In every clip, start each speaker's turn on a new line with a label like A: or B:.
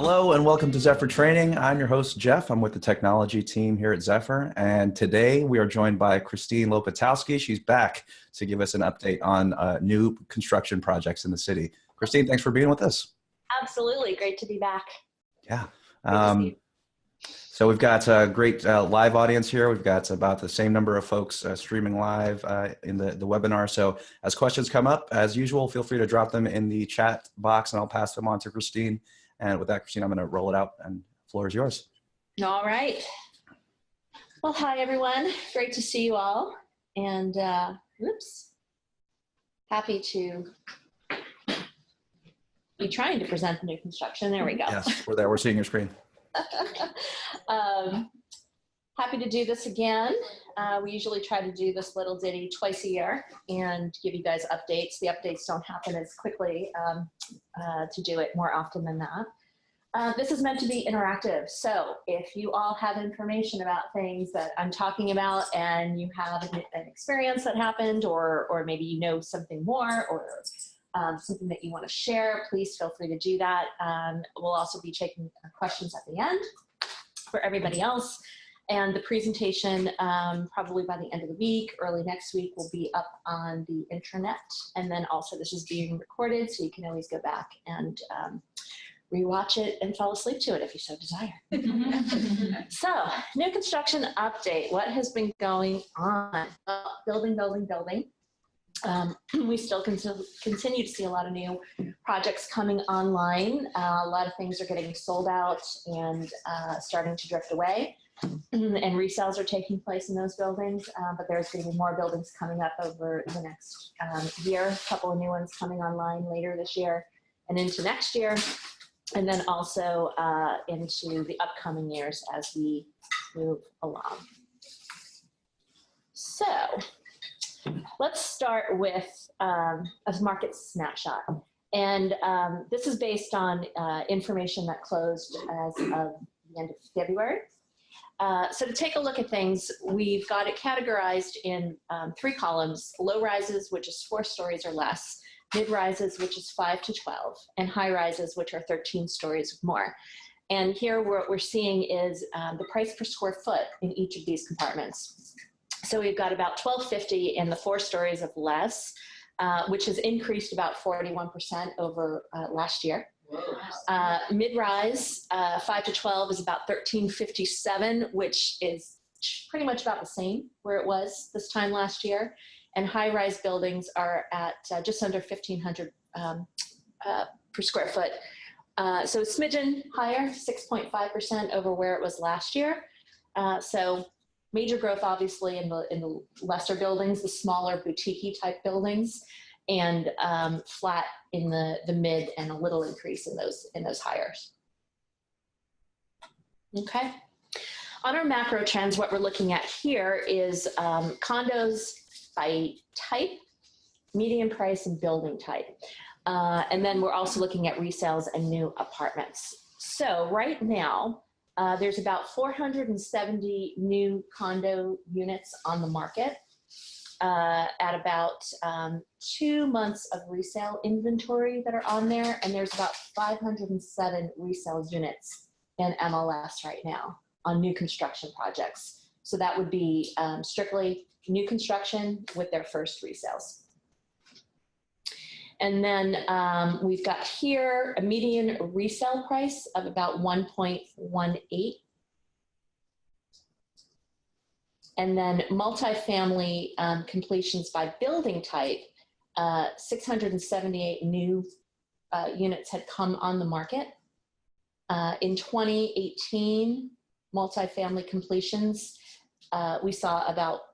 A: Hello and welcome to Zephyr Training. I'm your host, Jeff. I'm with the technology team here at Zephyr. And today we are joined by Christine Lopatowski. She's back to give us an update on new construction projects in the city. Christine, thanks for being with us.
B: Absolutely. Great to be back.
A: Yeah. So we've got a great live audience here. We've got about the same number of folks streaming live in the webinar. So as questions come up, as usual, feel free to drop them in the chat box and I'll pass them on to Christine. And with that, Christine, I'm going to roll it out and the floor is yours.
B: All right. Well, hi, everyone. Great to see you all. And happy to be trying to present the new construction. There we go.
A: Yes, we're there. We're seeing your screen.
B: Happy to do this again. We usually try to do this little ditty twice a year and give you guys updates. The updates don't happen as quickly to do it more often than that. This is meant to be interactive. So if you all have information about things that I'm talking about and you have an experience that happened or maybe you know something more or something that you want to share, please feel free to do that. We'll also be taking questions at the end for everybody else. And the presentation, probably by the end of the week, early next week, will be up on the intranet. And then also this is being recorded, so you can always go back and rewatch it and fall asleep to it if you so desire. So, new construction update. What has been going on? Building. We still continue to see a lot of new projects coming online. A lot of things are getting sold out and starting to drift away. And resales are taking place in those buildings, but there's going to be more buildings coming up over the next year. A couple of new ones coming online later this year and into next year, and then also into the upcoming years as we move along. So let's start with a market snapshot. And this is based on information that closed as of the end of February. So to take a look at things, we've got it categorized in 3 columns: low rises, which is 4 stories or less, mid rises, which is 5 to 12, and high rises, which are 13 stories or more. And here what we're seeing is the price per square foot in each of these compartments. So we've got about $12.50 in the 4 stories of less, which has increased about 41% over last year. Mid-rise, 5 to 12 is about $13.57, which is pretty much about the same where it was this time last year. And high-rise buildings are at just under $1,500 per square foot. So a smidgen higher, 6.5% over where it was last year. So major growth, obviously, in the lesser buildings, the smaller boutique-y type buildings, and flat in the mid, and a little increase in those hires. Okay. On our macro trends, what we're looking at here is condos by type, median price, and building type. And then we're also looking at resales and new apartments. So right now, there's about 470 new condo units on the market at about 2 months of resale inventory that are on there. And there's about 507 resale units in MLS right now on new construction projects. So that would be strictly new construction with their first resales. And then we've got here a median resale price of about 1.18. And then multifamily completions by building type, 678 new units had come on the market. In 2018, multifamily completions, we saw about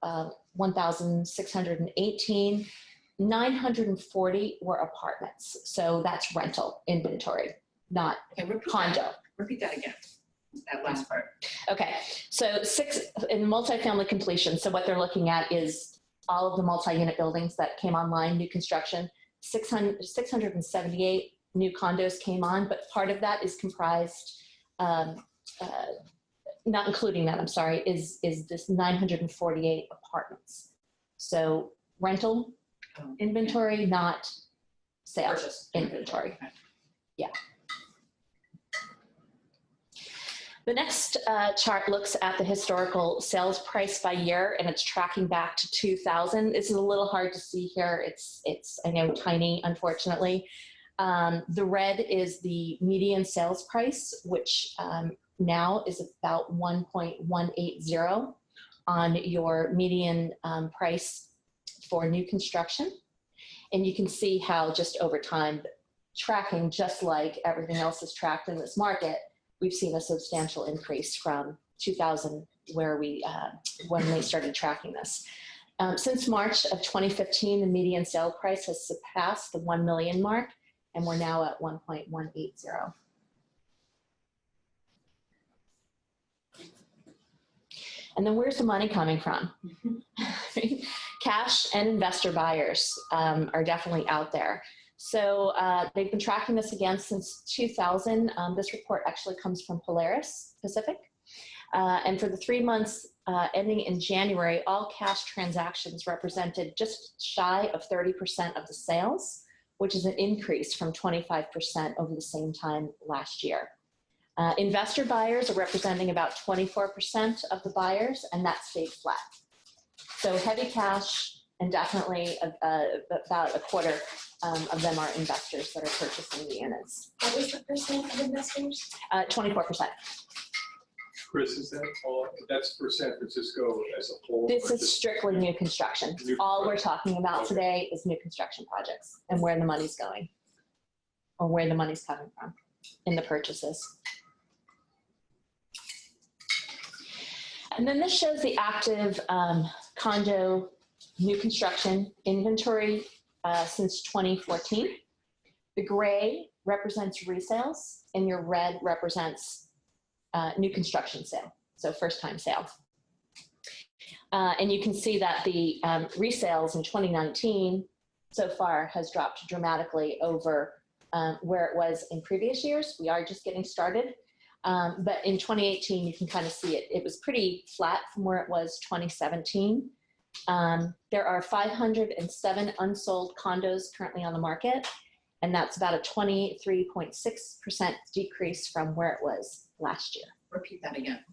B: 1,618. 940 were apartments. So that's rental inventory, not condo.
C: Repeat that again, that last part.
B: Okay, so 6 in multifamily completion. So what they're looking at is all of the multi-unit buildings that came online, new construction. 678 new condos came on, but part of that is comprised, not including that, I'm sorry, is this 948 apartments. So rental inventory, not sales inventory. Yeah. The next chart looks at the historical sales price by year, and it's tracking back to 2000. This is a little hard to see here. It's I know, tiny, unfortunately. The red is the median sales price, which now is about 1.180 on your median price for new construction. And you can see how just over time, tracking just like everything else is tracked in this market, we've seen a substantial increase from 2000, where we when they started tracking this. Since March of 2015, the median sale price has surpassed the 1 million mark, and we're now at 1.180. And then where's the money coming from? Cash and investor buyers are definitely out there. So they've been tracking this again since 2000. This report actually comes from Polaris Pacific. And for the 3 months ending in January, all cash transactions represented just shy of 30% of the sales, which is an increase from 25% over the same time last year. Investor buyers are representing about 24% of the buyers, and that stayed flat. So heavy cash, and definitely about a quarter of them are investors that are purchasing the units.
C: What was the percent of investors?
B: 24%.
D: Chris, is that all? That's for San Francisco as a whole?
B: This is strictly new construction. All we're talking about today is new construction projects and where the money's going, or where the money's coming from in the purchases. And then this shows the active condo new construction inventory since 2014. The gray represents resales, and your red represents new construction sale, so first time sale. And you can see that the resales in 2019 so far has dropped dramatically over where it was in previous years. We are just getting started. But in 2018, you can kind of see it. It was pretty flat from where it was 2017. There are 507 unsold condos currently on the market, and that's about a 23.6% decrease from where it was last year.
C: Repeat that again.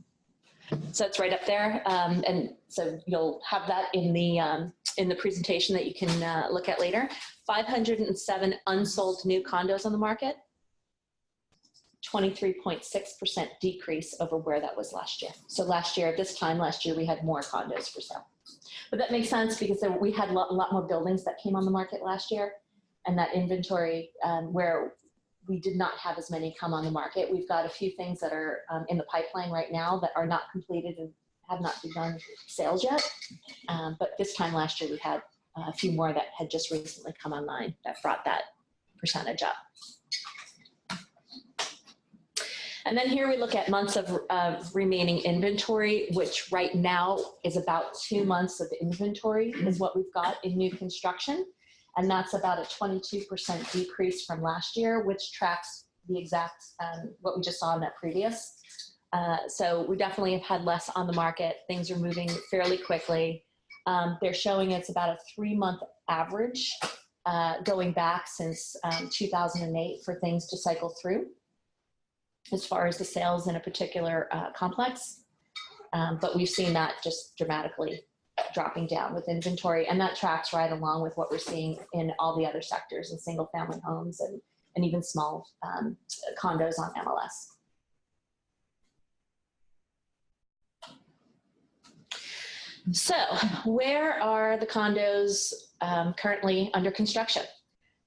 B: So it's right up there, and so you'll have that in the presentation that you can look at later. 507 unsold new condos on the market, 23.6% decrease over where that was last year. So last year, at this time last year, we had more condos for sale. But that makes sense because we had a lot more buildings that came on the market last year, and that inventory where we did not have as many come on the market. We've got a few things that are in the pipeline right now that are not completed and have not begun sales yet. But this time last year, we had a few more that had just recently come online that brought that percentage up. And then here we look at months of remaining inventory, which right now is about 2 months of inventory is what we've got in new construction. And that's about a 22% decrease from last year, which tracks the exact, what we just saw in that previous. So we definitely have had less on the market. Things are moving fairly quickly. They're showing it's about a 3-month average going back since 2008 for things to cycle through as far as the sales in a particular complex. But we've seen that just dramatically dropping down with inventory, and that tracks right along with what we're seeing in all the other sectors in single family homes and even small condos on MLS. So where are the condos currently under construction?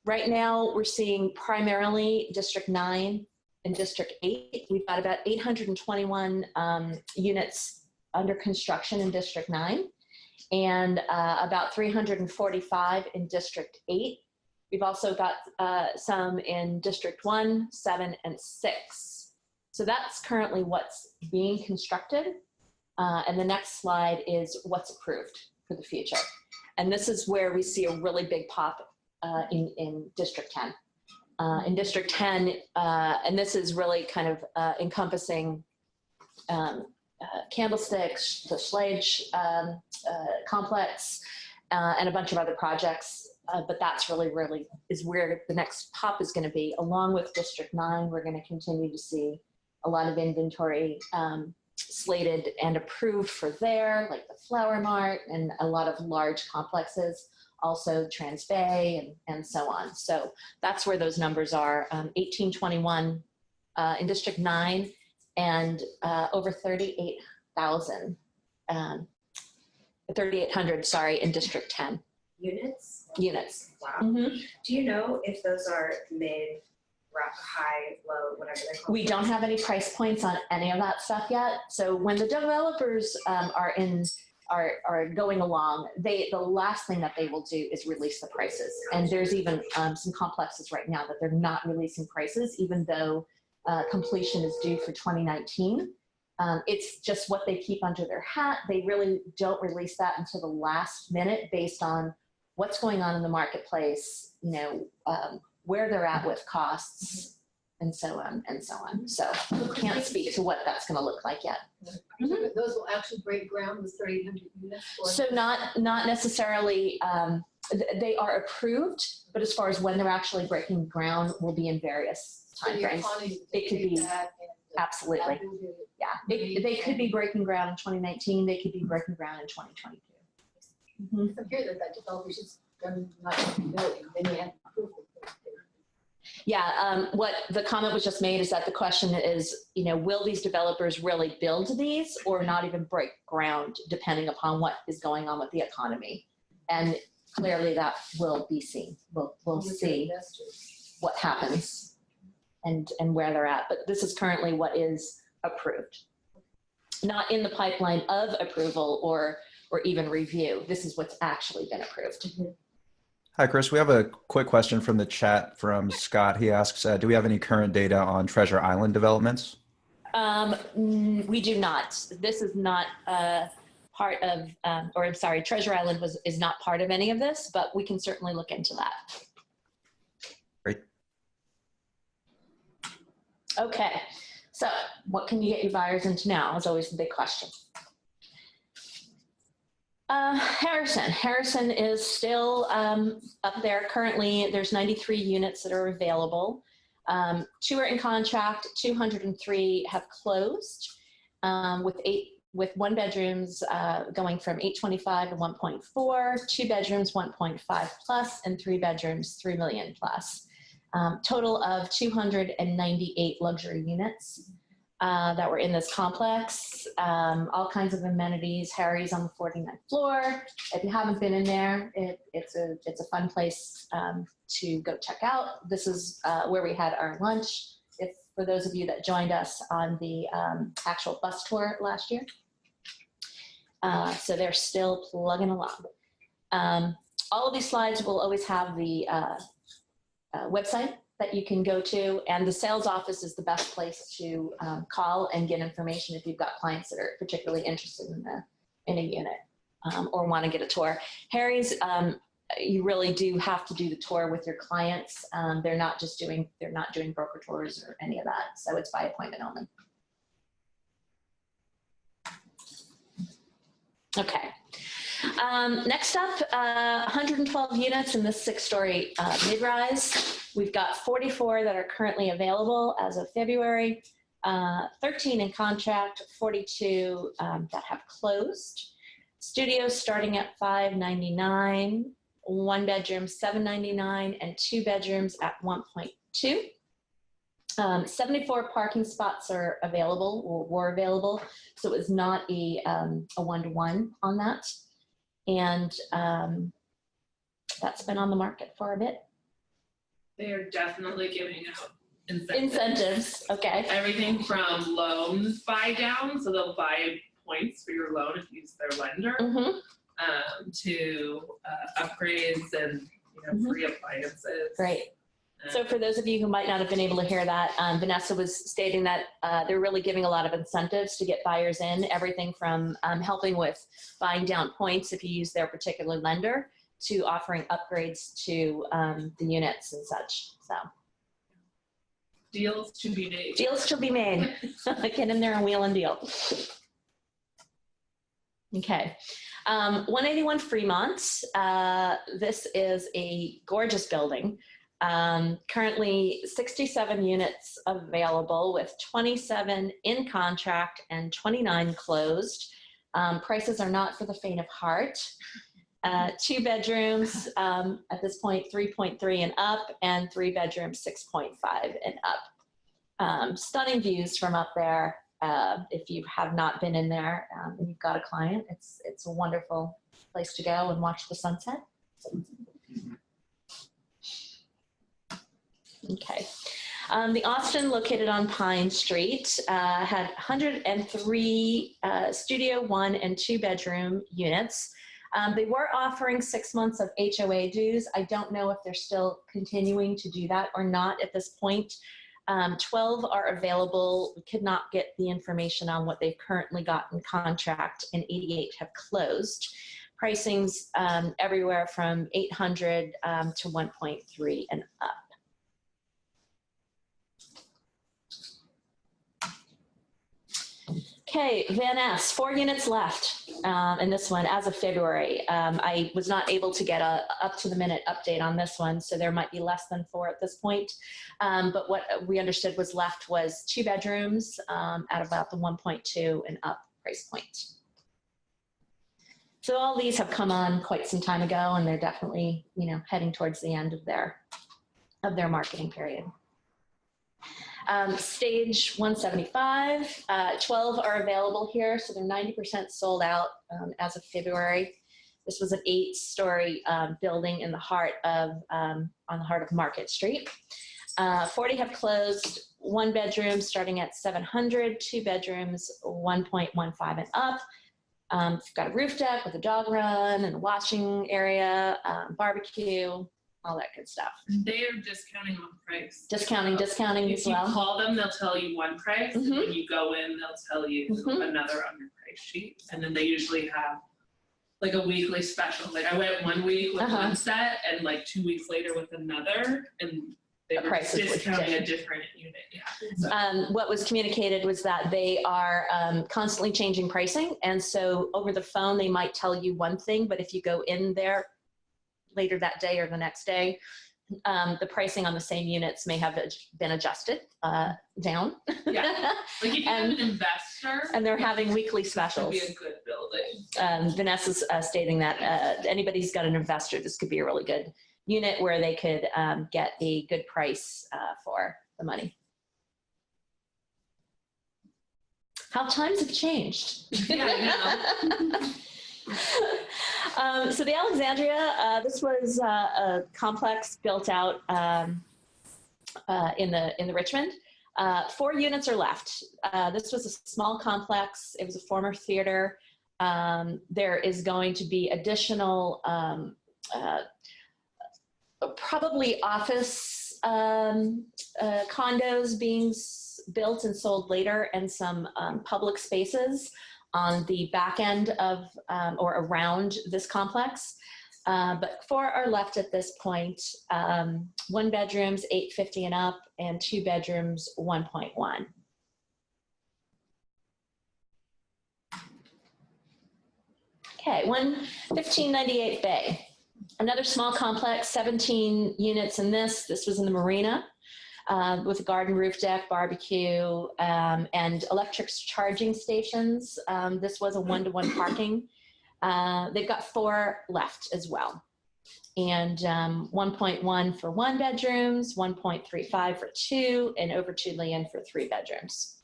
B: Right now, we're seeing primarily District 9 and District 8. We've got about 821 units under construction in District 9 and about 345 in District 8. We've also got some in District 1, 7, and 6. So that's currently what's being constructed. And the next slide is what's approved for the future. And this is where we see a really big pop in District 10. In District 10, and this is really kind of encompassing Candlesticks, the Schlage complex, and a bunch of other projects. But that's really is where the next pop is going to be. Along with District 9, we're going to continue to see a lot of inventory slated and approved for there, like the Flower Mart and a lot of large complexes, also Trans Bay and so on. So that's where those numbers are, 1821 in District 9 and over 38,000, 3,800, sorry, in District 10.
E: Units?
B: Units.
E: Wow.
B: Mm-hmm.
E: Do you know if those are mid, high, low, whatever they're called?
B: We don't have any price points on any of that stuff yet. So when the developers are going along, the last thing that they will do is release the prices. And there's even some complexes right now that they're not releasing prices, even though completion is due for 2019. It's just what they keep under their hat. They really don't release that until the last minute based on what's going on in the marketplace, where they're at with costs, and so on and so on. So can't speak to what that's going to look like yet.
C: Mm-hmm. Those will actually break ground with 3,800 units?
B: So not necessarily, they are approved, but as far as when they're actually breaking ground will be in various timeframes. It could be, absolutely. Yeah, they could be breaking ground in 2019. They could be breaking ground in 2022. Mm-hmm.
C: I hear that developers just not building, then you have to approve it.
B: Yeah, what the comment was just made is that the question is, will these developers really build these or not even break ground depending upon what is going on with the economy? And clearly that will be seen. We'll see what happens and where they're at. But this is currently what is approved. Not in the pipeline of approval or even review. This is what's actually been approved. Mm-hmm.
A: Hi, Chris. We have a quick question from the chat from Scott. He asks, do we have any current data on Treasure Island developments?
B: We do not. This is not part of, Treasure Island is not part of any of this, but we can certainly look into that.
A: Great.
B: Okay, so what can you get your buyers into now is always the big question. Harrison is still up there. Currently, there's 93 units that are available. 2 are in contract, 203 have closed, with 1 bedrooms going from 825 to 1.4, 2 bedrooms 1.5 plus, and 3 bedrooms 3 million plus. Total of 298 luxury units that were in this complex. All kinds of amenities. Harry's on the 49th floor. If you haven't been in there, it's a fun place to go check out. This is where we had our lunch. For those of you that joined us on the actual bus tour last year. So they're still plugging along. All of these slides will always have the website that you can go to, and the sales office is the best place to call and get information if you've got clients that are particularly interested in a unit or want to get a tour. Harry's, you really do have to do the tour with your clients. They're not doing broker tours or any of that, so it's by appointment only. Okay. Next up, 112 units in this 6-story mid-rise. We've got 44 that are currently available as of February, 13 in contract, 42 that have closed. Studios starting at $599, 1 bedroom $799, and 2 bedrooms at 1.2. 74 parking spots are available or were available, so it was not a one-to-one on that. And that's been on the market for a bit.
F: They are definitely giving out
B: Incentives, okay.
F: Everything from loan buy down, so they'll buy points for your loan if you use their lender, to upgrades and free appliances.
B: Great. So for those of you who might not have been able to hear that, Vanessa was stating that they're really giving a lot of incentives to get buyers in, everything from helping with buying down points if you use their particular lender to offering upgrades to the units and such. So
F: deals to be made.
B: Deals to be made. Get in there and wheel and deal. Okay. 181 Fremont. This is a gorgeous building. Currently 67 units available with 27 in contract and 29 closed. Prices are not for the faint of heart. 2 bedrooms at this point, 3.3 and up, and 3 bedrooms, 6.5 and up. Stunning views from up there. If you have not been in there and you've got a client, it's a wonderful place to go and watch the sunset. Okay. The Austin, located on Pine Street, had 103 studio 1 and 2 bedroom units. They were offering 6 months of HOA dues. I don't know if they're still continuing to do that or not at this point. 12 are available. We could not get the information on what they've currently got in contract, and 88 have closed. Pricing's everywhere from 800 to 1.3 and up. Okay, Van Ness, 4 units left in this one as of February. I was not able to get a up-to-the-minute update on this one, so there might be less than 4 at this point. But what we understood was left was 2 bedrooms at about the 1.2 and up price point. So all these have come on quite some time ago, and they're definitely, heading towards the end of their marketing period. Stage 175, 12 are available here, so they're 90% sold out as of February. This was an 8-story building in the heart of, on the heart of Market Street. 40 have closed, 1 bedroom starting at 700, 2 bedrooms, 1.15 and up. It's got a roof deck with a dog run and a washing area, barbecue, all that good stuff.
F: They are discounting on price.
B: Discounting
F: If
B: as
F: you
B: well.
F: call them, they'll tell you one price. And when you go in, they'll tell you another on your price sheet. And then they usually have like a weekly special. Like I went 1 week with one set and like 2 weeks later with another, and they were discounting a different unit. Yeah. So.
B: What was communicated was that they are constantly changing pricing. And so over the phone, they might tell you one thing, but if you go in there later that day or the next day, the pricing on the same units may have been adjusted down.
F: Yeah, like if you have an investor.
B: And they're having weekly specials.
F: This would be a good building.
B: Vanessa's stating that anybody's got an investor, this could be a really good unit where they could get a good price for the money. How times have changed.
F: Yeah, I know.
B: So the Alexandria, this was a complex built out in the Richmond. 4 units are left. This was a small complex. It was a former theater. There is going to be additional, probably office condos being built and sold later, and some public spaces on the back end of or around this complex. But 4 are left at this point. 1 bedrooms, 850 and up, and 2 bedrooms, 1.1. Okay, 1598 Bay. Another small complex, 17 units in this. This was in the marina. With a garden roof deck, barbecue, and electric charging stations. This was a 1-to-1 parking. They've got 4 left as well. And 1.1 for 1 bedrooms, 1.35 for 2, and over $2 million for 3 bedrooms.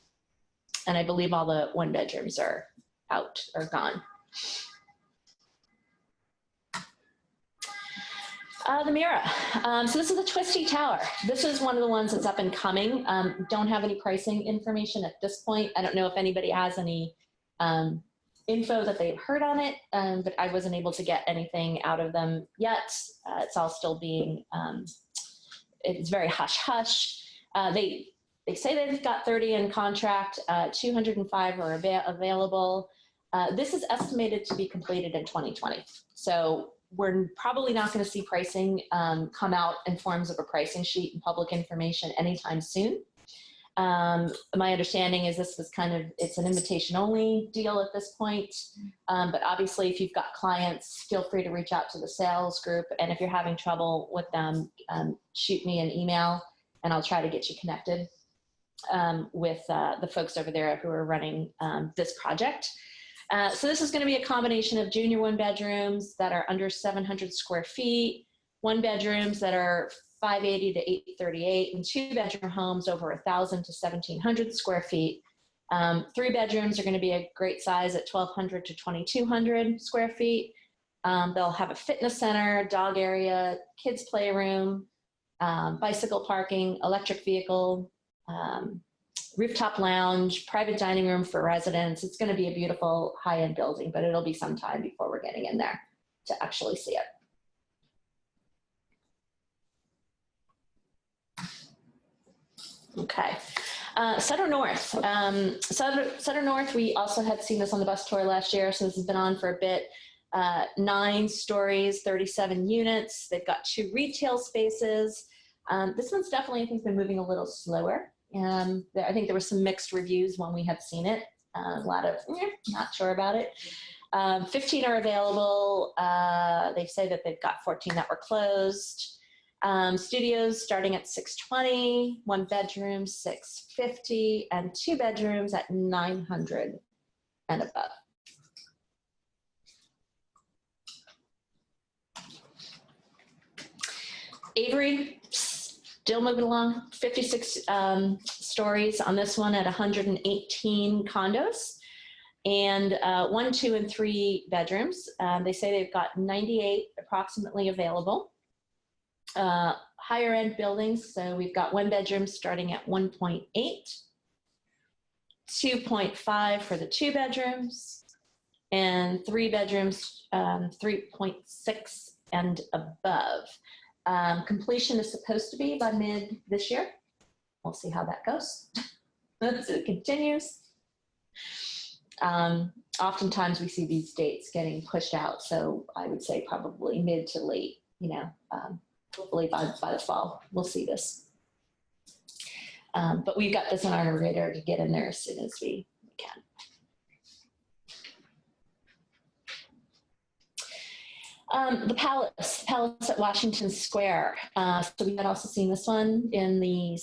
B: And I believe all the 1 bedrooms are out or gone. The Mira. So this is the Twisty Tower. This is one of the ones that's up and coming. Don't have any pricing information at this point. I don't know if anybody has any info that they've heard on it, but I wasn't able to get anything out of them yet. It's all still being, it's very hush-hush. They say they've got 30 in contract, 205 are available. This is estimated to be completed in 2020. So we're probably not going to see pricing come out in forms of a pricing sheet and public information anytime soon. My understanding is this was it's an invitation only deal at this point. But obviously if you've got clients, feel free to reach out to the sales group. And if you're having trouble with them, shoot me an email and I'll try to get you connected with the folks over there who are running this project. So this is going to be a combination of junior 1-bedrooms that are under 700 square feet, 1-bedrooms that are 580 to 838, and 2-bedroom homes over 1,000 to 1,700 square feet. 3-bedrooms are going to be a great size at 1,200 to 2,200 square feet. They'll have a fitness center, dog area, kids playroom, bicycle parking, electric vehicle, rooftop lounge, private dining room for residents. It's going to be a beautiful high-end building, but it'll be some time before we're getting in there to actually see it. Okay. Sutter North. Sutter North, we also had seen this on the bus tour last year, so this has been on for a bit. 9 stories, 37 units. They've got 2 retail spaces. This one's definitely, I think, been moving a little slower. I think there were some mixed reviews when we had seen it. A lot of, not sure about it. 15 are available. They say that they've got 14 that were closed. Studios starting at $620, 1-bedroom $650, and 2-bedrooms at $900 and above. Avery, still moving along, 56 stories on this one at 118 condos, and 1, 2, and 3 bedrooms. They say they've got 98 approximately available. Higher end buildings, so we've got 1-bedrooms starting at 1.8, 2.5 for the 2-bedrooms, and 3-bedrooms 3.6 and above. Completion is supposed to be by mid this year. We'll see how that goes as it continues. Oftentimes we see these dates getting pushed out, so I would say probably mid to late, hopefully by the fall, we'll see this. But we've got this on our radar to get in there as soon as we can. The Palace at Washington Square. So we had also seen this one in the,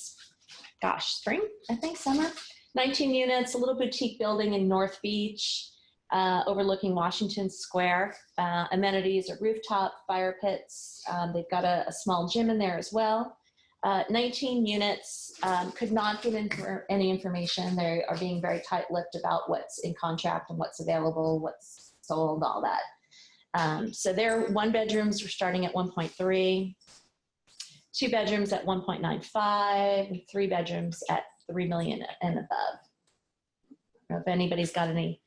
B: spring, I think, summer. 19 units, a little boutique building in North Beach, overlooking Washington Square. Amenities are rooftop, fire pits. They've got a small gym in there as well. 19 units, could not get into any information. They are being very tight-lipped about what's in contract and what's available, what's sold, all that. So their 1-bedrooms were starting at 1.3, 2-bedrooms at 1.95, and 3-bedrooms at $3 million and above. I don't know if anybody's got any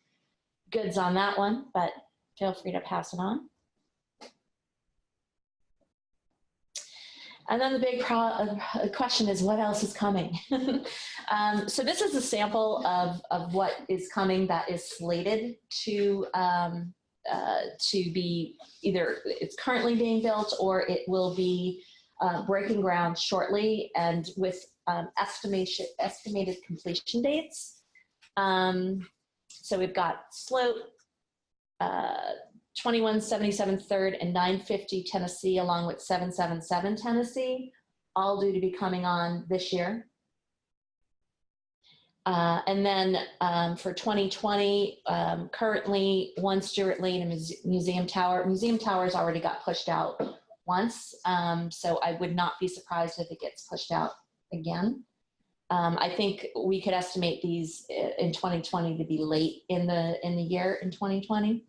B: goods on that one, but feel free to pass it on. And then the big question is, what else is coming? So this is a sample of what is coming that is slated to be either it's currently being built or it will be breaking ground shortly, and with estimated completion dates. So we've got Sloat, 2177 3rd and 950 Tennessee, along with 777 Tennessee, all due to be coming on this year. And then for 2020, currently 1 Stewart Lane and Museum Tower. Museum Tower's already got pushed out once, so I would not be surprised if it gets pushed out again. I think we could estimate these in 2020 to be late in the year in 2020.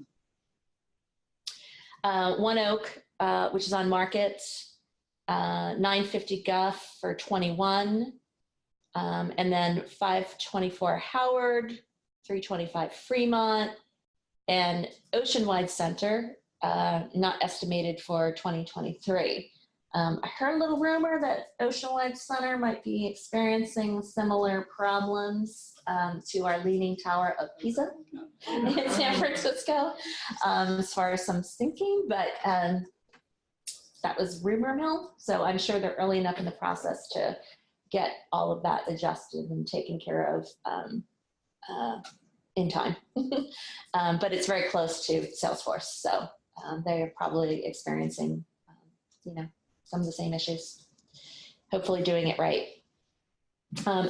B: 1 Oak, which is on market, 950 Guff for 21, and then 524 Howard, 325 Fremont, and Oceanwide Center, not estimated for 2023. I heard a little rumor that Oceanwide Center might be experiencing similar problems to our Leaning Tower of Pisa in San Francisco, as far as some sinking, but that was rumor mill. So I'm sure they're early enough in the process to get all of that adjusted and taken care of in time. But it's very close to Salesforce, so they're probably experiencing, some of the same issues. Hopefully doing it right.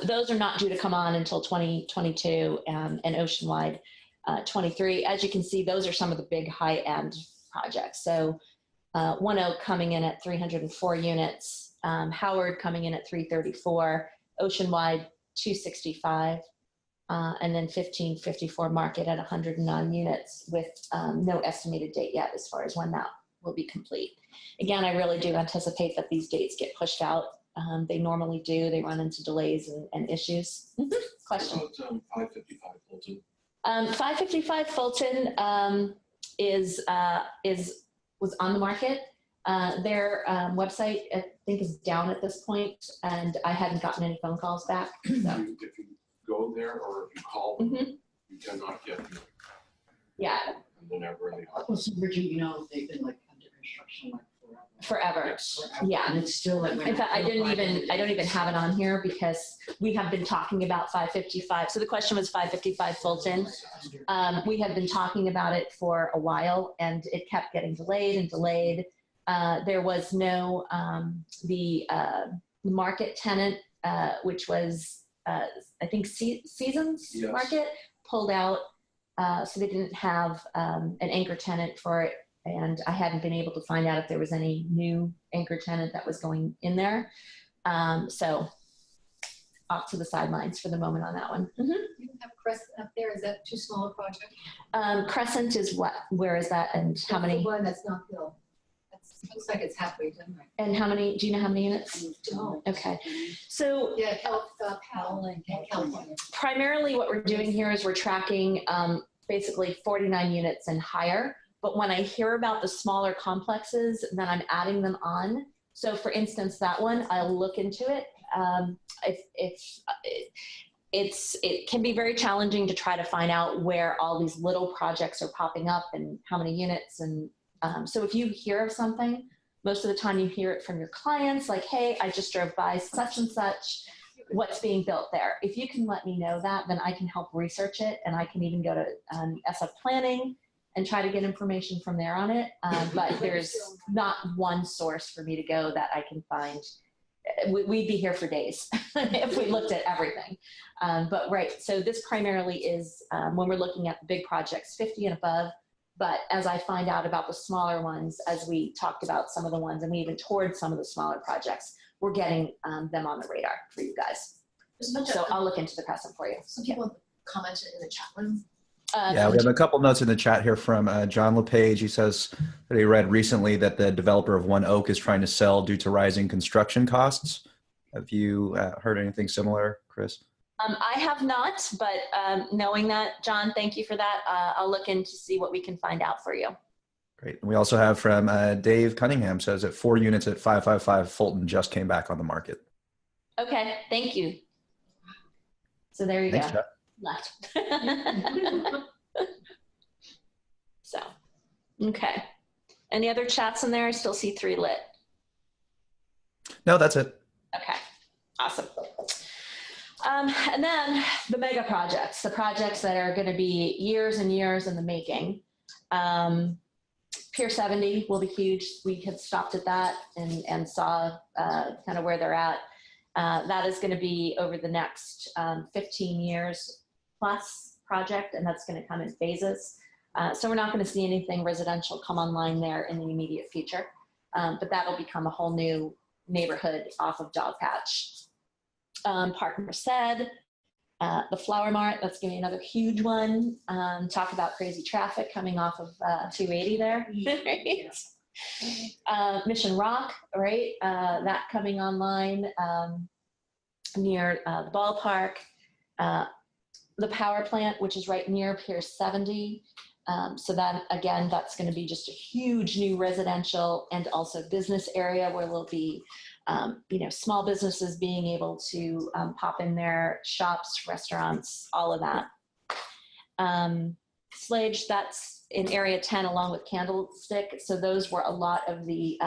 B: Those are not due to come on until 2022 and Oceanwide 23. As you can see, those are some of the big high-end projects. So One Oak coming in at 304 units, Howard coming in at 334, Oceanwide 265, and then 1554 Market at 109 units with no estimated date yet as far as when that will be complete. Again, I really do anticipate that these dates get pushed out. They normally do. They run into delays and issues. Question?
G: About 555 Fulton.
B: 555 Fulton was on the market. Their website, I think, is down at this point, and I hadn't gotten any phone calls back. So.
G: If you go there or if you call them, you cannot get them.
B: Yeah.
G: Whenever they are.
C: Well, so Richard, they've been like under construction like
B: Forever.
G: Yes.
B: Yeah.
C: And it's still like.
B: In fact, I don't even have it on here because we have been talking about 555. So the question was 555 Fulton. We have been talking about it for a while and it kept getting delayed and delayed. There was no, the market tenant, which was, I think Seasons
G: Yes.
B: Market, pulled out. So they didn't have an anchor tenant for it. And I hadn't been able to find out if there was any new anchor tenant that was going in there. So off to the sidelines for the moment on that one.
C: You don't have Crescent up there, is that too small a project?
B: Crescent is what, where is that and how
C: That's
B: many?
C: the one that's not built. That looks like it's halfway done right.
B: And how many, do you know how many units?
C: No.
B: Okay. So
C: Yeah, Powell and California.
B: primarily what we're doing here is we're tracking basically 49 units and higher. But when I hear about the smaller complexes, then I'm adding them on. So for instance, that one, I'll look into it. It can be very challenging to try to find out where all these little projects are popping up and how many units. And so if you hear of something, most of the time you hear it from your clients, like, hey, I just drove by such and such, what's being built there. If you can let me know that, then I can help research it. And I can even go to SF Planning and try to get information from there on it. But there's not one source for me to go that I can find. We'd be here for days if we looked at everything. But right, so this primarily is when we're looking at the big projects, 50 and above. But as I find out about the smaller ones, as we talked about some of the ones, and we even toured some of the smaller projects, we're getting them on the radar for you guys. So I'll look into the Crescent for you.
C: Some people commented in the chat room.
A: Yeah, we have a couple notes in the chat here from John LePage. He says that he read recently that the developer of One Oak is trying to sell due to rising construction costs. Have you heard anything similar, Chris?
B: I have not, but knowing that, John, thank you for that. I'll look in to see what we can find out for you.
A: Great. And we also have from Dave Cunningham says that 4 units at 555 Fulton just came back on the market.
B: Okay, thank you. So there you
A: Thanks,
B: go.
A: Jeff.
B: Left. So, okay. Any other chats in there? I still see 3 lit.
A: No, that's it.
B: Okay, awesome. And then the mega projects, the projects that are going to be years and years in the making. Pier 70 will be huge. We had stopped at that and saw kind of where they're at. That is going to be over the next 15 years plus project, and that's going to come in phases. So we're not going to see anything residential come online there in the immediate future, but that'll become a whole new neighborhood off of Dogpatch. Park Merced, the Flower Mart, that's going to be another huge one. Talk about crazy traffic coming off of 280 there. Mission Rock, right? That coming online near the ballpark. The power plant, which is right near Pier 70. So that, again, that's going to be just a huge new residential and also business area where there'll be, small businesses being able to pop in their shops, restaurants, all of that. Slage, that's in Area 10 along with Candlestick. So those were a lot of the,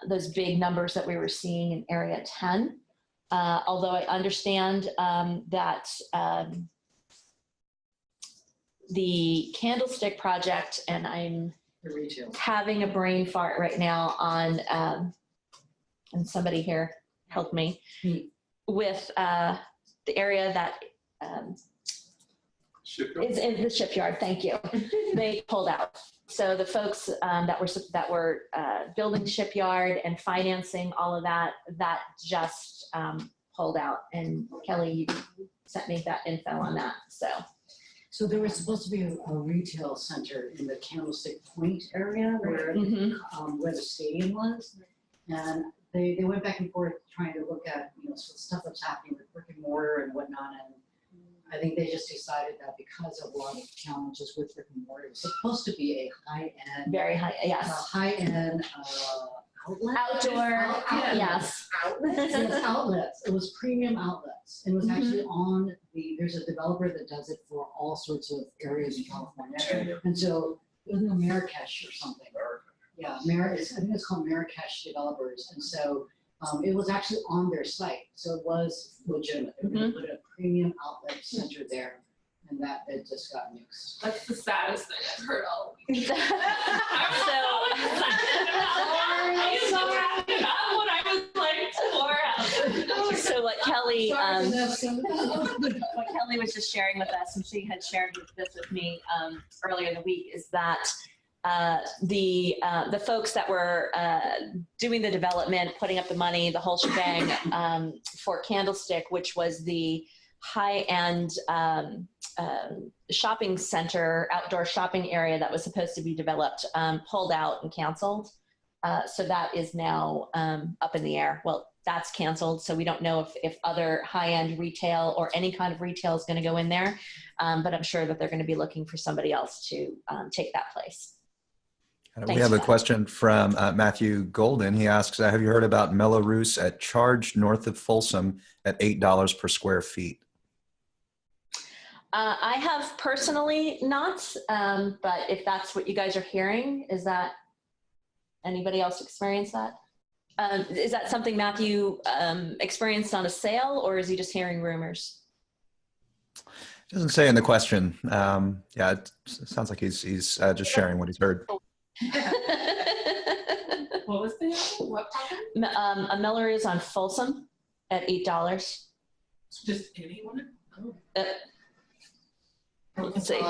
B: those big numbers that we were seeing in Area 10. Although I understand that the Candlestick project, and I'm
C: The retail.
B: having a brain fart right now on, and somebody here help me, with the area that
D: Shipyard?
B: is in the shipyard. Thank you. They pulled out. So the folks that were building shipyard and financing all of that just pulled out. And Kelly, you sent me that info on that.
C: So there was supposed to be a retail center in the Candlestick Point area where the stadium was. And they went back and forth trying to look at, some stuff that's happening with brick and mortar and whatnot. And I think they just decided that because of a lot of challenges with brick and mortar, it was supposed to be a high-end,
B: very high, yes.
C: high-end outlet.
B: Outdoor, yes.
C: It was outlets. It was premium outlets. It was actually on there's a developer that does it for all sorts of areas in California. And so it was in Marrakesh or something. Yeah, I think it's called Marrakesh Developers. And so it was actually on their site. So it was legitimate. They were going to put a premium outlet center there. And that it just got mixed.
F: That's the saddest thing I've heard all week.
B: So,
F: when I was like 4 hours.
B: So what Kelly was just sharing with us, and she had shared this with me earlier in the week, is that the folks that were doing the development, putting up the money, the whole shebang for Candlestick, which was the high-end shopping center, outdoor shopping area that was supposed to be developed, pulled out and canceled. So that is now up in the air. Well, that's canceled. So we don't know if other high-end retail or any kind of retail is going to go in there. But I'm sure that they're going to be looking for somebody else to take that place.
A: We have a question from Matthew Golden. He asks, have you heard about Melrose at Charge north of Folsom at $8 per square feet?
B: I have personally not, but if that's what you guys are hearing, is that anybody else experience that? Is that something Matthew experienced on a sale, or is he just hearing rumors?
A: It doesn't say in the question. Yeah, it sounds like he's just sharing what he's heard.
F: What was the other? What happened?
B: A Melrose on Folsom at $8.
F: Just anyone? Oh.
B: Let's see.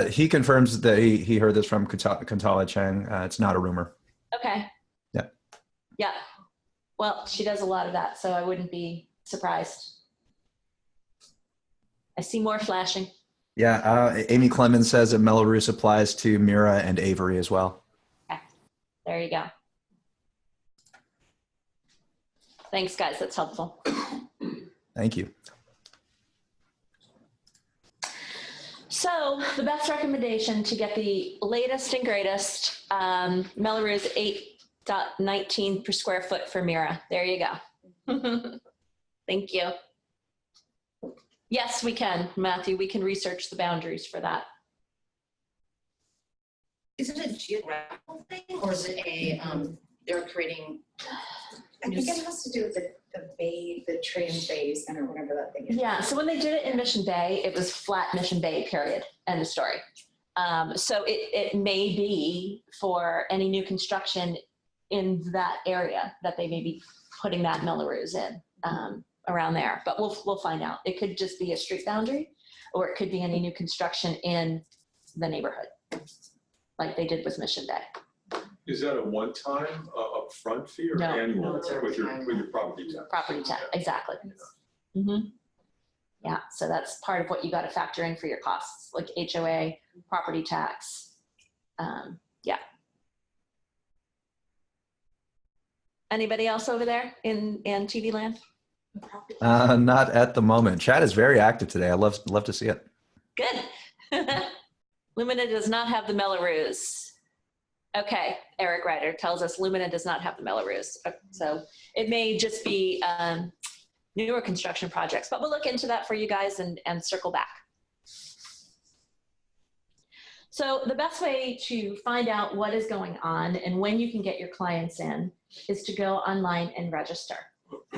A: He confirms that he heard this from Kantala Chang. It's not a rumor.
B: Okay.
A: Yeah.
B: Yeah. Well, she does a lot of that, so I wouldn't be surprised. I see more flashing.
A: Yeah. Amy Clemens says that Melrose applies to Mira and Avery as well.
B: Okay. There you go. Thanks, guys. That's helpful.
A: Thank you.
B: So the best recommendation to get the latest and greatest, Melrose 8.19 per square foot for Mira. There you go. Thank you. Yes, we can, Matthew. We can research the boundaries for that.
H: Is it a geographical thing, or is it a, they're creating?
E: I think it has to do with the bay, the train bays, or whatever that thing is.
B: Yeah, so when they did it in Mission Bay, it was flat Mission Bay, period, end of story. So it may be for any new construction in that area that they may be putting that Melrose in around there, but we'll find out. It could just be a street boundary, or it could be any new construction in the neighborhood, like they did with Mission Bay.
D: Is that a one-time upfront fee or
B: No.
D: annual
C: No, it's every
D: with your
C: time.
D: property tax?
B: Property tax, exactly. Yeah, so that's part of what you got to factor in for your costs, like HOA, property tax. Yeah. Anybody else over there in TV land?
A: Not at the moment. Chat is very active today. I love to see it.
B: Good. Lumina does not have the Melrose. Okay, Eric Ryder tells us Lumina does not have the Melrose. So it may just be newer construction projects, but we'll look into that for you guys and circle back. So the best way to find out what is going on and when you can get your clients in is to go online and register.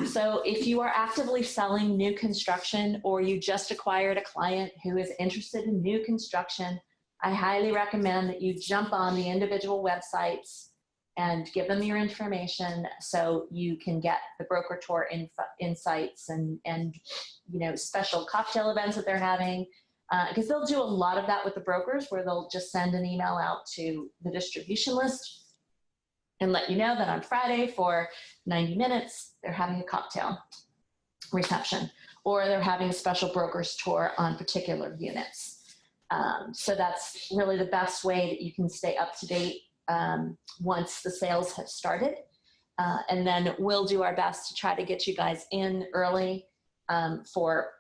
B: So if you are actively selling new construction or you just acquired a client who is interested in new construction, I highly recommend that you jump on the individual websites and give them your information so you can get the broker tour insights and special cocktail events that they're having. Because they'll do a lot of that with the brokers where they'll just send an email out to the distribution list and let you know that on Friday for 90 minutes, they're having a cocktail reception or they're having a special broker's tour on particular units. So that's really the best way that you can stay up to date once the sales have started. And then we'll do our best to try to get you guys in early for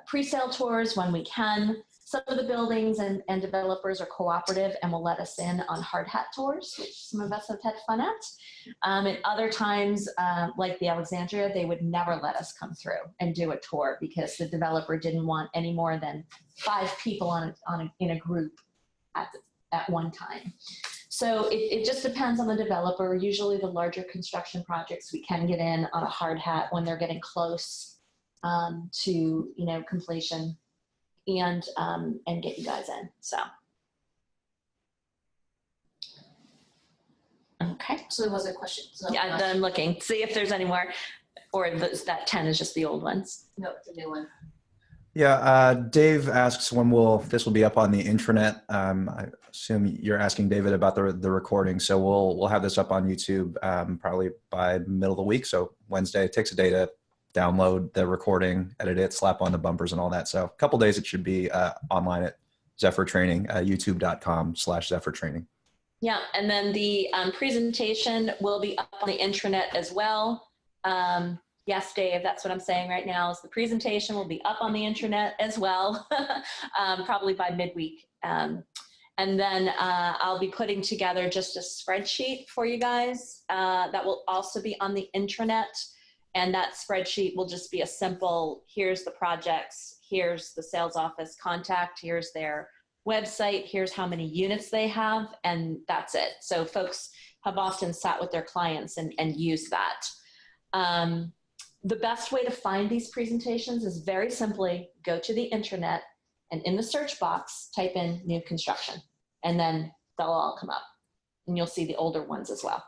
B: pre-sale tours when we can. Some of the buildings and developers are cooperative and will let us in on hard hat tours, which some of us have had fun at. And other times, like the Alexandria, they would never let us come through and do a tour because the developer didn't want any more than 5 people in a group at one time. So it just depends on the developer. Usually the larger construction projects, we can get in on a hard hat when they're getting close to completion and get you guys in. So okay.
H: So there was a question. So
B: Yeah, I'm looking. See if there's any more, or that 10 is just the old ones.
H: No, it's a new one.
A: Yeah, Dave asks when this will be up on the intranet. I assume you're asking David about the recording. So we'll have this up on YouTube probably by middle of the week. So Wednesday. It takes a day to download the recording, edit it, slap on the bumpers and all that. So a couple days it should be online at Zephyr Training, youtube.com/Zephyr Training.
B: Yeah, and then the presentation will be up on the intranet as well. Yes, Dave, that's what I'm saying right now is the presentation will be up on the intranet as well, probably by midweek. And then I'll be putting together just a spreadsheet for you guys that will also be on the intranet. And that spreadsheet will just be a simple, here's the projects, here's the sales office contact, here's their website, here's how many units they have, and that's it. So folks have often sat with their clients and used that. The best way to find these presentations is very simply go to the intranet and in the search box, type in new construction, and then they'll all come up. And you'll see the older ones as well.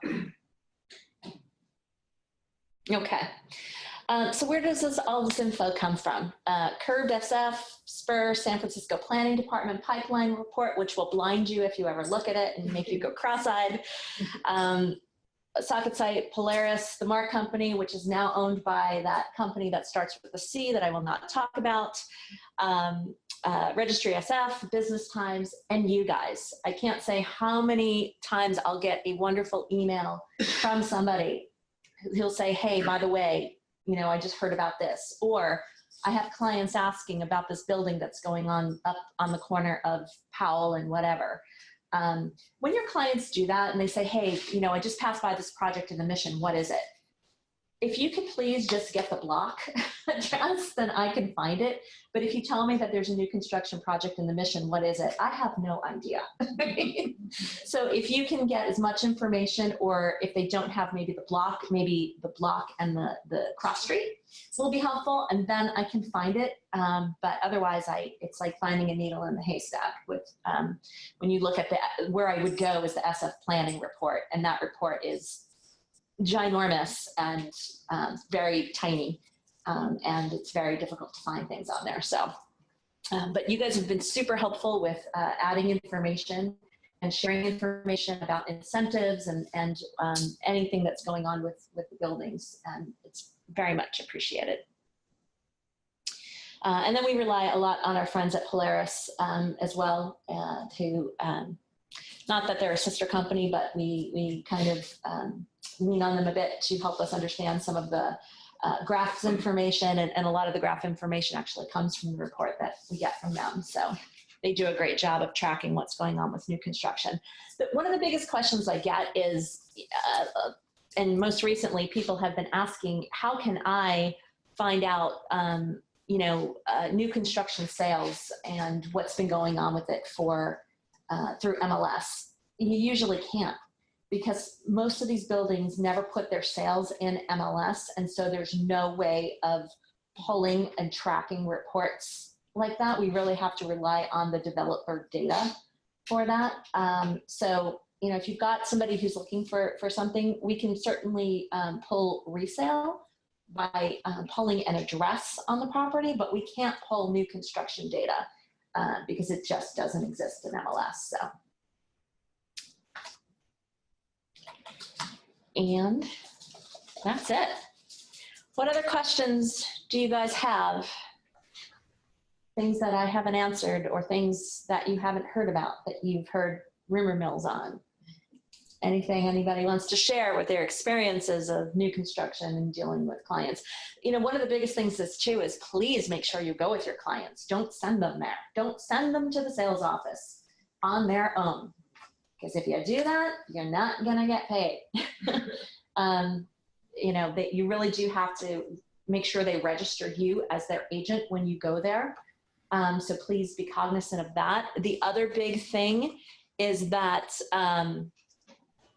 B: Okay, so where does all this info come from? Curved SF, Spur, San Francisco Planning Department Pipeline Report, which will blind you if you ever look at it and make you go cross-eyed. Socket Site, Polaris, the Mark Company, which is now owned by that company that starts with a C that I will not talk about. Registry SF, Business Times, and you guys. I can't say how many times I'll get a wonderful email from somebody. He'll say, hey, by the way, I just heard about this. Or I have clients asking about this building that's going on up on the corner of Powell and whatever. When your clients do that and they say, hey, I just passed by this project in the Mission, what is it? If you could please just get the block address, then I can find it. But if you tell me that there's a new construction project in the Mission, what is it? I have no idea. So if you can get as much information, or if they don't have maybe the block and the cross street will be helpful, and then I can find it. But otherwise, it's like finding a needle in the haystack. With when you look at where I would go is the SF planning report, and that report is ginormous and very tiny, and it's very difficult to find things on there. So, but you guys have been super helpful with adding information and sharing information about incentives and anything that's going on with the buildings, and it's very much appreciated. And then we rely a lot on our friends at Polaris as well, who, not that they're a sister company, but we kind of lean on them a bit to help us understand some of the graphs information, and a lot of the graph information actually comes from the report that we get from them. So they do a great job of tracking what's going on with new construction. But one of the biggest questions I get is, and most recently people have been asking, how can I find out new construction sales and what's been going on with it through MLS? You usually can't. because most of these buildings never put their sales in MLS, and so there's no way of pulling and tracking reports like that. We really have to rely on the developer data for that. So, you know, if you've got somebody who's looking for something, we can certainly pull resale by pulling an address on the property, but we can't pull new construction data because it just doesn't exist in MLS. So, and that's it. What other questions do you guys have? Things that I haven't answered or things that you haven't heard about that you've heard rumor mills on? Anything anybody wants to share with their experiences of new construction and dealing with clients? You know, one of the biggest things is too is please make sure you go with your clients. Don't send them there. Don't send them to the sales office on their own. Because if you do that, you're not going to get paid. You know, that you really do have to make sure they register you as their agent when you go there. So please be cognizant of that. The other big thing is that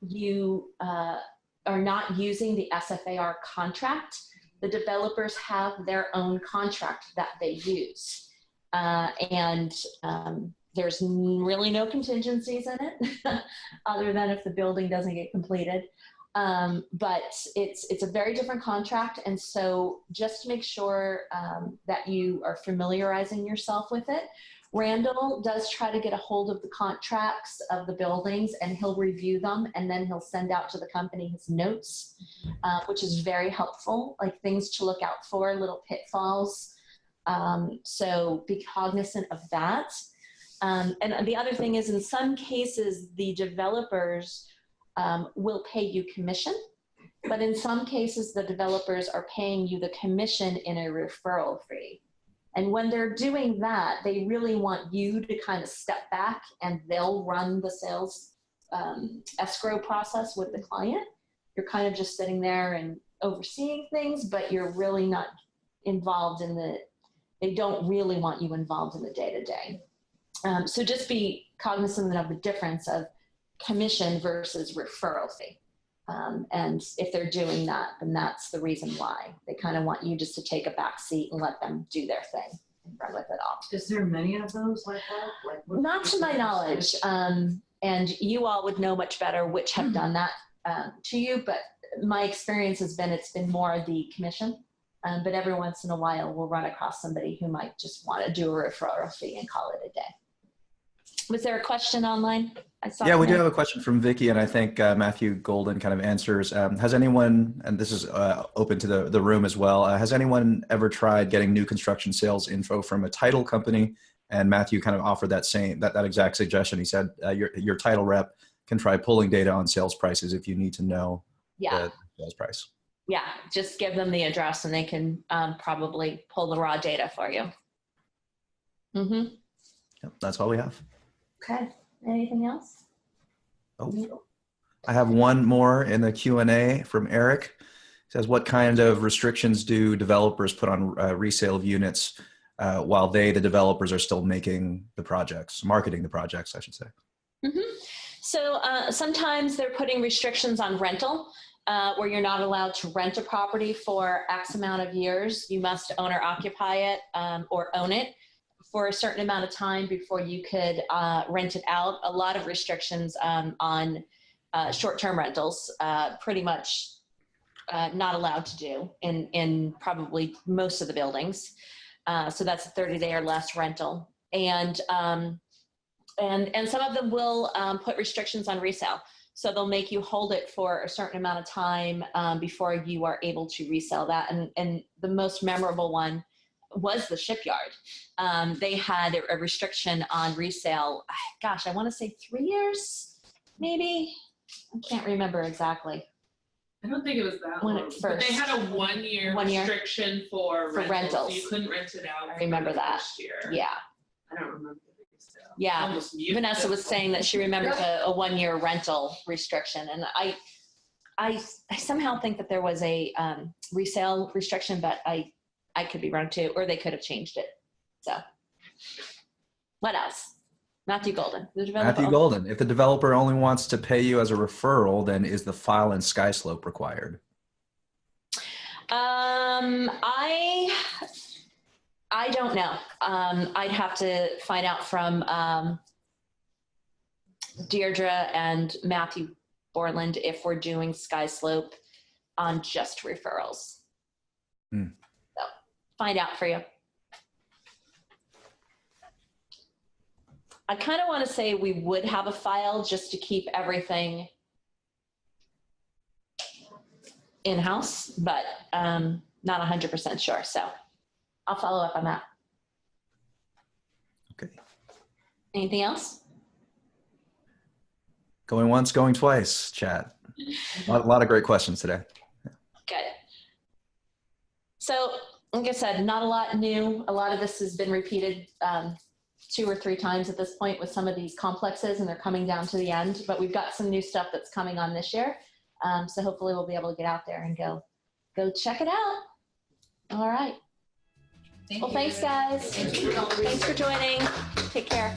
B: you are not using the SFAR contract. The developers have their own contract that they use. There's really no contingencies in it other than if the building doesn't get completed. But it's a very different contract. And so just make sure that you are familiarizing yourself with it. Randall does try to get a hold of the contracts of the buildings and he'll review them and then he'll send out to the company his notes, which is very helpful, like things to look out for, little pitfalls. So be cognizant of that. And the other thing is in some cases, the developers will pay you commission, but in some cases, the developers are paying you the commission in a referral fee. And when they're doing that, they really want you to kind of step back and they'll run the sales escrow process with the client. You're kind of just sitting there and overseeing things, but you're really not involved in they don't really want you involved in the day-to-day. So just be cognizant of the difference of commission versus referral fee. And if they're doing that, then that's the reason why. They kind of want you just to take a back seat and let them do their thing and run with it all.
C: Is there many of those like that? Like,
B: not to my knowledge. And you all would know much better which have done that to you, but my experience has been it's been more the commission. But every once in a while, we'll run across somebody who might just want to do a referral fee and call it a day. Was there a question online?
A: Yeah, we do have a question from Vicky, and I think Matthew Golden kind of answers. Has anyone, and this is open to the room as well, has anyone ever tried getting new construction sales info from a title company? And Matthew kind of offered that exact suggestion. He said your title rep can try pulling data on sales prices if you need to know the sales price.
B: Yeah, just give them the address and they can probably pull the raw data for you. Mm-hmm.
A: Yep, that's all we have.
B: Okay. Anything else?
A: Oh, I have one more in the Q&A from Eric. It says, what kind of restrictions do developers put on resale of units while the developers are still making the projects, marketing the projects, I should say?
B: Mm-hmm. So sometimes they're putting restrictions on rental where you're not allowed to rent a property for X amount of years. You must own or occupy it or own it for a certain amount of time before you could rent it out. A lot of restrictions on short-term rentals, pretty much not allowed to do in probably most of the buildings. So that's a 30-day or less rental. And some of them will put restrictions on resale. So they'll make you hold it for a certain amount of time before you are able to resell that. And the most memorable one was the shipyard. They had a restriction on resale. Gosh, I want to say 3 years, maybe. I can't remember exactly.
F: I don't think it was that
B: When
F: long.
B: it
F: But they
B: first-
F: had a 1 year
B: 1 year?
F: restriction for
B: rentals.
F: You couldn't rent it out.
B: I remember
F: for the
B: that.
F: first year.
B: Yeah.
F: I don't remember the resale.
B: Yeah.
F: Almost muted
B: Vanessa was
F: it.
B: saying that she remembers a 1 year rental restriction. And I somehow think that there was a resale restriction, but I could be wrong too, or they could have changed it. So what else? Matthew Golden. The developer.
A: Matthew Golden. If the developer only wants to pay you as a referral, then is the file in SkySlope required?
B: I don't know. I'd have to find out from Deirdre and Matthew Borland if we're doing SkySlope on just referrals. So find out for you. I kind of want to say we would have a file just to keep everything in-house, but not 100% sure. So I'll follow up on that.
A: Okay.
B: Anything else?
A: Going once, going twice, chat. A lot of great questions today.
B: Good. So, like I said, not a lot new. A lot of this has been repeated 2 or 3 times at this point with some of these complexes, and they're coming down to the end. But we've got some new stuff that's coming on this year. So hopefully we'll be able to get out there and go check it out. All right. Well, thanks, guys. Thanks for joining. Take care.